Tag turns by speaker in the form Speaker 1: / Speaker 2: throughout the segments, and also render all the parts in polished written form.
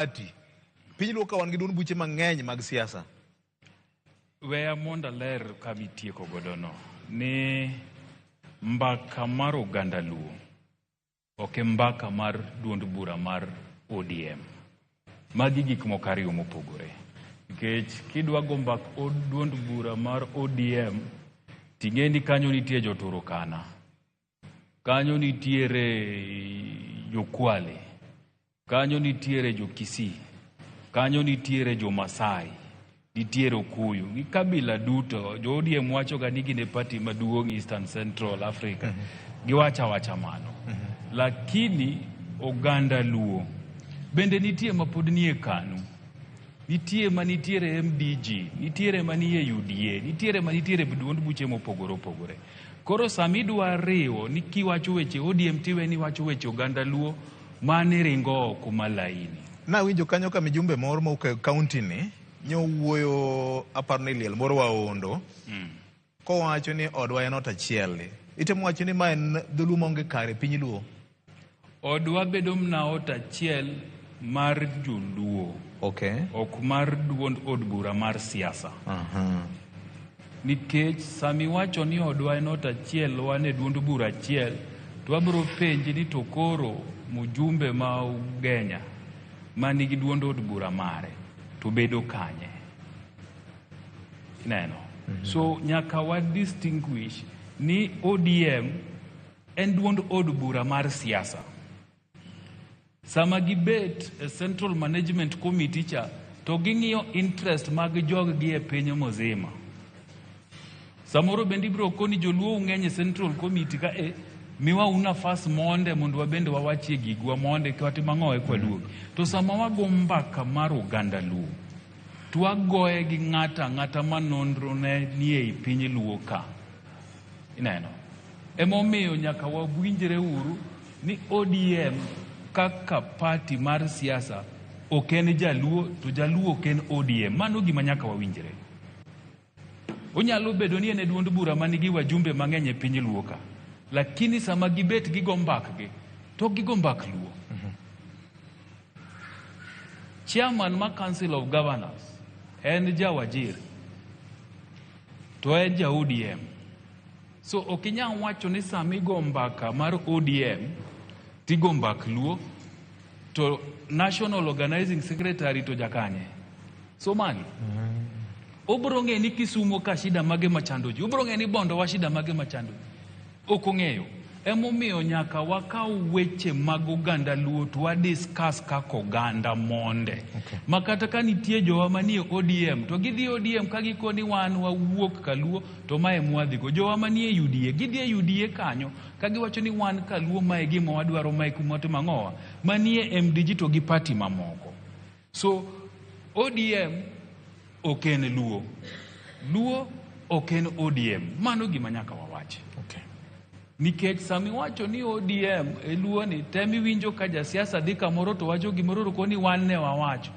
Speaker 1: ati piny luo ka wan gi duond buche mang'eny mag siasa.
Speaker 2: Weya monda ler kamitieko godono ni mbaka mar oganda luo ok mbaka mar duond bura mar ODM. Magi gik moko ariyo mopogore. Nikech kidwa go mbaka duond bura mar ODM, ting'eni kanyo nitie jo-Turkana, kanyo nitiere jo-Kwale, kanyo nitiere jo-Kisii, kanyo nitiere jo-Masai, nitiere Okuyu. Gi kabila duto, jo-ODM wachoga ni gin e party maduong' Eastern Central Africa. Giwacha mano. Lakini oganda luo bende nitie mapod nie KANU, nitie manitiere MDG, nitiere manie UDA, nitiere manitiere duond buche mopogore opogore. Koro samidwa riwo ni kiwacho weche ODM tiwe ni wacho weche oganda luo mane ringo kuma laini.
Speaker 1: Nawinjo kanyo ka mijumbe moro ma kaunti ni nyowuoyo aparo ni liel moro waondo kowacho ni odwa en ot achiel. Itemo wacho ni ma en dholuo maonge kare piny luo.
Speaker 2: Odwa bedo mna ot achiel mar joluo.
Speaker 1: Okay.
Speaker 2: Ok mar duond od bura mar siasa. Nikech sami wacho ni odwa en ot achiel wane duond bura achiel, to wabiro penji ni to koro mujumbe ma ugenya manigi duond od bura mare to bedo kanye. Neno. So nyaka wa distinguish ni ODM en duond od bura mar siasa. Sama gibet Central Management Committee cha to ging'iyo interest mag joggi e piny mozima. Samoro bendi biro koni joluo ung'enye Central Committee ka miwa una fas monde mondo wabende wawachie gigwa monde kwati mang'oe kwa duogi. To sama wago mbaka mar oganda luo, to wagoye gi ng'ata manondro ne nie i piny luo ka. Ineno. Emomiyo nyaka wawinjre uru ni ODM kaka party mar siasa ok en jaluo, to jaluo ok en ODM. Mano gima nyaka wawinjre. Onyalo bedo ni en duond bura manigi wajumbe mang'eny e piny luo ka, lakini sama gibet gigo mbakgi to gigo mbak luo. Chairman ma Council of Governors en Wajir, to en ODM. So ok inyal wacho ni sama igo mbaka mar ODM tigo mbak luo, to National Organizing Secretary to jakanye. So mani obro ng'e ni Kisumo ka shida mage machando ji, obro ng'e ni Bondo wa shida mage machando ji. Ok ong'eyo. Emomiyo nyaka wakaw weche mag oganda luo to wa discuss kaka oganda monde. Makata ka nitie jowa manie ODM to gidhi ODM ka gikoni wan wawuok kaluo to mae mwadhigo. Jowa manie UDA gidhi UDA kanyo ka giwacho ni wan kaluo mae gima wadwaro mae kumote mang'owa. Manie MDG to gi party mamoko. So ODM ok en luo, luo ok en ODM. Mano gima nyaka wawachi. Nikech sami wacho ni ODM e luo ni temi winjo ka jasiasa dhi kamoro to wacho gimoro koni wan ne wawacho.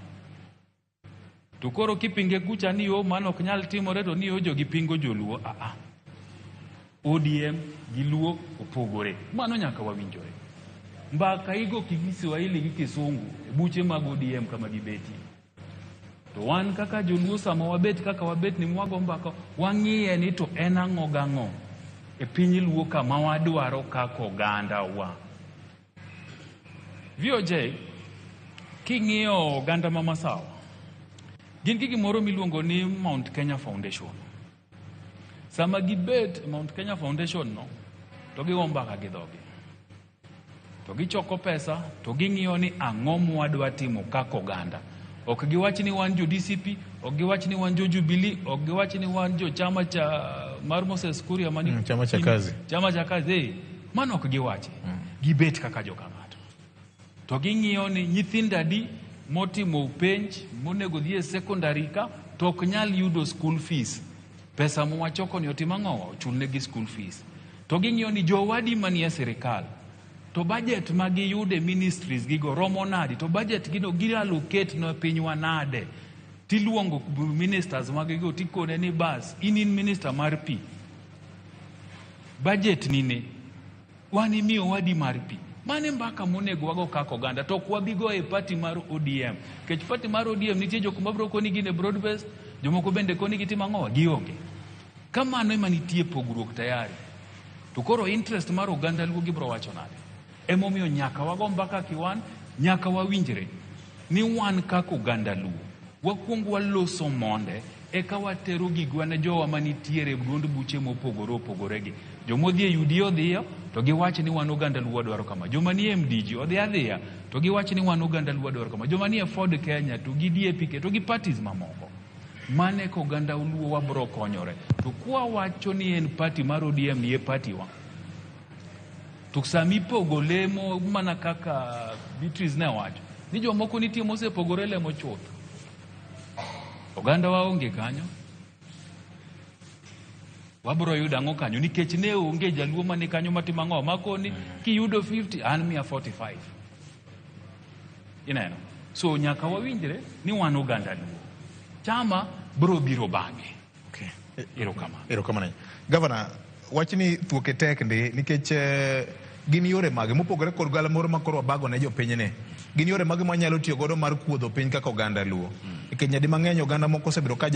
Speaker 2: To koro kipinge kucha ni mano ok nyal timore to ni jogi pingo joluo. ODM gi luo opogore. Mano nyaka wawinjore. Mbaka igo Kiswahili gi Kisungu buche mag ODM kama gibeti. To wan kaka joluo sama wabet kaka wabet ni mwago mbaka wang'iye ni to en ang'o gang'o e piny luo kama wadwaro kaka oganda wa. VOJ king'iyo oganda ma Masawa gin gi gimoro miluongo ni Mount Kenya Foundation. Sama gibet Mount Kenya Foundation no to gigo mbaka gi dhogi, to gichoko pesa to ging'iyo ni ang'o mwadwa timo kaka oganda. Ok giwach ni wan jo DCP, ok giwach ni wan jo Jubilee, ok giwach ni wan jo chama cha mar Moses Kuria mani
Speaker 1: chama cha kazi.
Speaker 2: Chama cha kazi. Mano ok giwache. Gibet kaka joka ng'ato. To ging'iyo ni nyithinda di motimo penj monego dhi e secondary ka to ok nyal yudo school fees. Pesa mo wachoko ni otima ng'owa ochulne gi school fees. To ging'iyo ni jowadi manie sirikal to budget magi yude ministries gigo romo nadi, to budget gino giallocate no pinywa nade. Tiluongo ministers magigo tikone ni bas in minister mar pi, budget nini wan imiyo wadi mar pi. Mane mbaka monego wago kaka oganda, to kwabigo e party mar ODM. Kech party mar ODM nitie jok mabro koni gine broad based, jomoko bende koni gitimo ang'o, gionge. Kamano ema nitie pogruok tayari. To koro interest mar oganda luo gibro wacho nade. Emomiyo nyaka wago mbaka kiwan, nyaka wawinjre ni wan kaka oganda luo. Wakuongo waloso monde, eka watero gigwa ne jowa manitiere duond buche mopogore opogoregi. Jomodhi e UDA odhiyo to giwach ni wan oganda luo dwaro kama. Joma ni MDG odhi adhiya to giwach ni wan oganda luo dwaro kama. Joma ni Ford Kenya to gi DAP to gi parties mamoko. Mane ko oganda luo wabro konyore. To kwa wacho ni en party mar ODM ni e party wa. To sami pogo lemo mana kaka Beatrice ne wacho. Ni jomoko nitie mosepogore lemo chuth. Oganda waonge kanyo. Wabro yuda ang'o kanyo nikech ne onge jaluo mane kanyo matimo ang'o makoni kiyudo 50 an 145. Ineno. So nyaka wawinjre ni wan oganda luo. Chama bro biro bang'e.
Speaker 1: Okay.
Speaker 2: Erokamano.
Speaker 1: Governor, wachni thuoke tek ndi nikech gin yore mage mopogore kod gala moro makoro bago ne jopinyne. Gin yore mage mwanyalo tiyo godo mar kuodho piny kaka oganda luo. Nikech nyadi mang'eny oganda moko osebiro ka